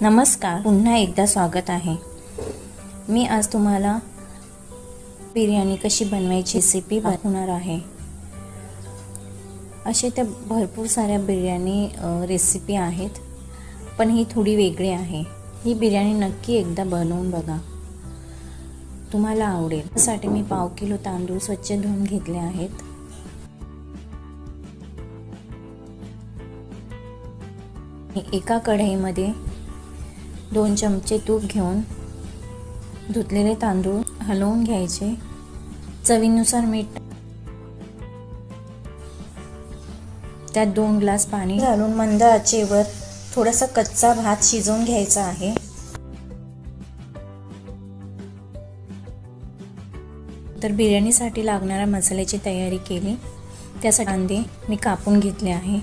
नमस्कार, पुन्हा एकदा स्वागत आहे। मी आज तुम्हाला बिर्याणी कशी बनवायची रेसिपी दाखवणार आहे। असे त्या भरपूर साऱ्या बिर्याणी रेसिपी आहेत, पण ही थोडी वेगळी आहे। ही बिर्याणी नक्की एकदा बनवून बघा, तुम्हाला आवडेल। त्यासाठी मी पाव किलो तांदूळ स्वच्छ धुवून घेतले आहेत। एका कढईमध्ये 2 चमचे तूप घेऊन धुतलेले तांदूळ हलवून घ्यायचे। चवीनुसार मीठ, त्यात 2 ग्लास पाणी घालून मंद आचेवर थोडासा कच्चा भात शिजवून घ्यायचा आहे। तर बिर्याणीसाठी लागणाऱ्या मसाल्याची तयारी केली। त्यासाठी कांदे मी कापून घेतले आहे।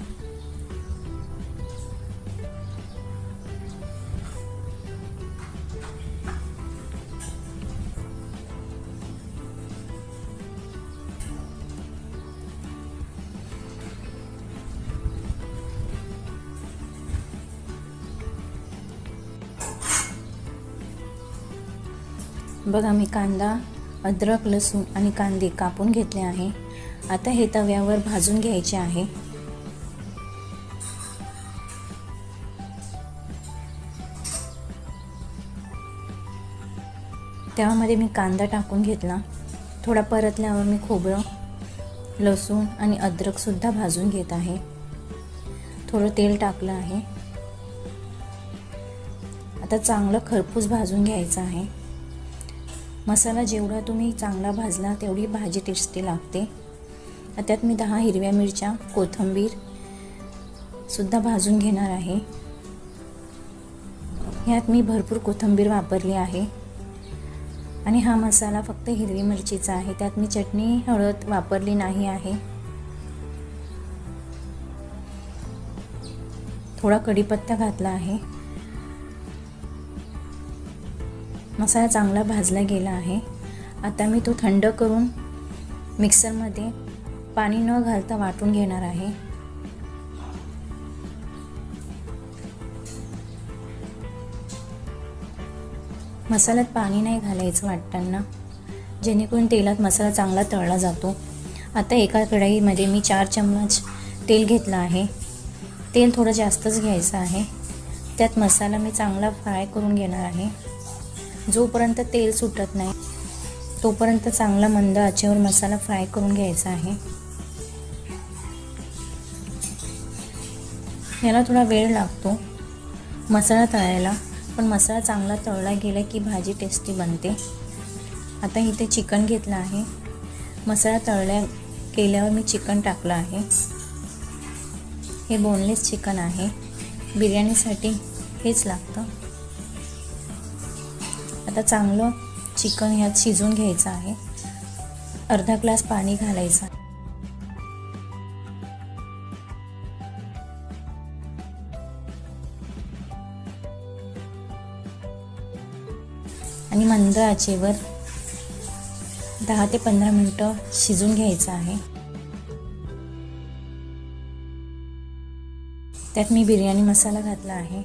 बघा, मी कांदा, अद्रक, लसूण आणि कांदे कापून घेतले आहे। आता हे तव्यावर भाजून घ्यायचे आहे। त्यामध्ये मी कांदा टाकून घेतला। थोडा परतल्यावर मी खोबरं, लसूण आणि अद्रक सुद्धा भाजून घेत आहे। थोडं तेल टाकलं आहे। आता चांगलं खरपूस भाजून घ्यायचं आहे। मसाला जेवढा तुम्ही चांगला भाजला तेवढी भाजी टेस्टी लागते। त्यात मी 10 हिरव्या मिरच्या, कोथिंबीर सुद्धा भाजून घेणार आहे। यात मी भरपूर कोथिंबीर वापरली आहे आणि हा मसाला फक्त हिरवी मिरचीचा आहे। त्यात मी चटणी, हळद वापरली नाही आहे। थोडा कढीपत्ता घातला आहे। मसाला चांगला भाजला गेला आहे। आता मी तो थंड करून मिक्सरमध्ये पाणी न घालता वाटून घेणार आहे। मसाल्यात पाणी नाही घालायचं वाटताना, जेणेकरून तेलात मसाला चांगला तळला जातो। आता एका कढईमध्ये मी 4 चम्मच तेल घेतलं आहे। तेल थोडं जास्तच घ्यायचं आहे। त्यात मसाला मी चांगला फ्राय करून घेणार आहे। जोपर्यंत तेल सुटत नाही तोपर्यंत चांगला मंद आचेवर मसाला फ्राय करून घ्यायचा आहे। याला थोडा वेळ लागतो मसाला तळायला, पण मसाला चांगला तळला गेला की भाजी टेस्टी बनते। आता इथे चिकन घेतलं आहे। मसाला केल्यावर मी चिकन टाकलं आहे। हे बोनलेस चिकन आहे। बिर्याणीसाठी हेच लागतं। आता चांगलं चिकन यात शिजवून घ्यायचं आहे। अर्धा ग्लास पाणी घालायचं आणि मंद आचेवर 10 ते 15 मिनिटं शिजवून घ्यायचं आहे। त्यात मी बिर्याणी मसाला घातला आहे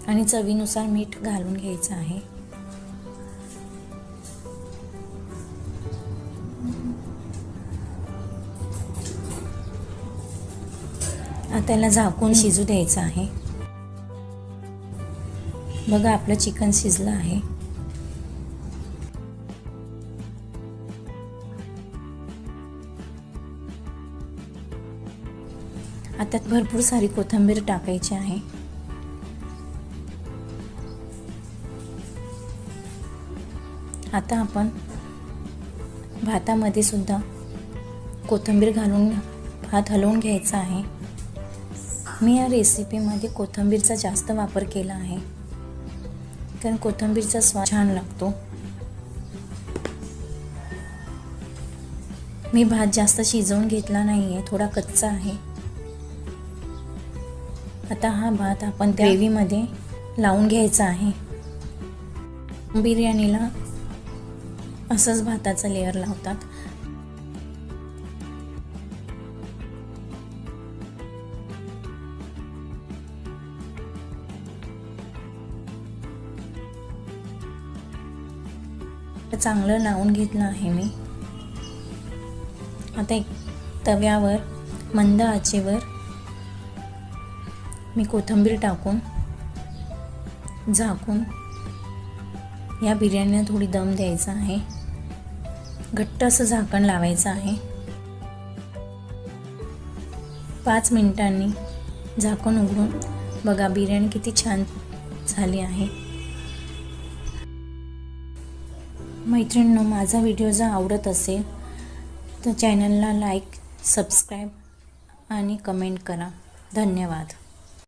आणि चवीनुसार मीठ घालून घ्यायचं आहे। आता त्याला झाकून शिजू द्यायचं आहे। बघा, आपलं चिकन शिजलं आहे। आता भरपूर सारी कोथिंबीर टाकायची आहे। आता आपण भातामध्ये सुद्धा कोथिंबीर घालून भात हलवून घ्यायचा आहे। मी या रेसिपीमध्ये कोथिंबीरचा जास्त वापर केला आहे, कारण कोथिंबीरचा स्वाद छान लागतो। मी भात जास्त शिजवून घेतला नाही आहे, थोडा कच्चा आहे। आता हा भात आपण त्या ग्रेव्हीमध्ये लावून घ्यायचा आहे। बिर्याणीला असंच भाताचा लेयर लावतात। चांगलं लावून घेतलं आहे मी. आता एक तव्यावर मंद आचेवर मी कोथिंबीर टाकून झाकून या बिर्याणीला थोडी दम द्यायचा आहे. घट्ट असं झाकण लावायचं आहे. 5 मिनिटांनी झाकण उघडून बघा बिर्याणी किती छान झाली आहे. मैत्रिणींनो, माझा व्हिडिओ जर आवडत असेल तर चॅनलला लाईक, सबस्क्राईब आणि कमेंट करा. धन्यवाद.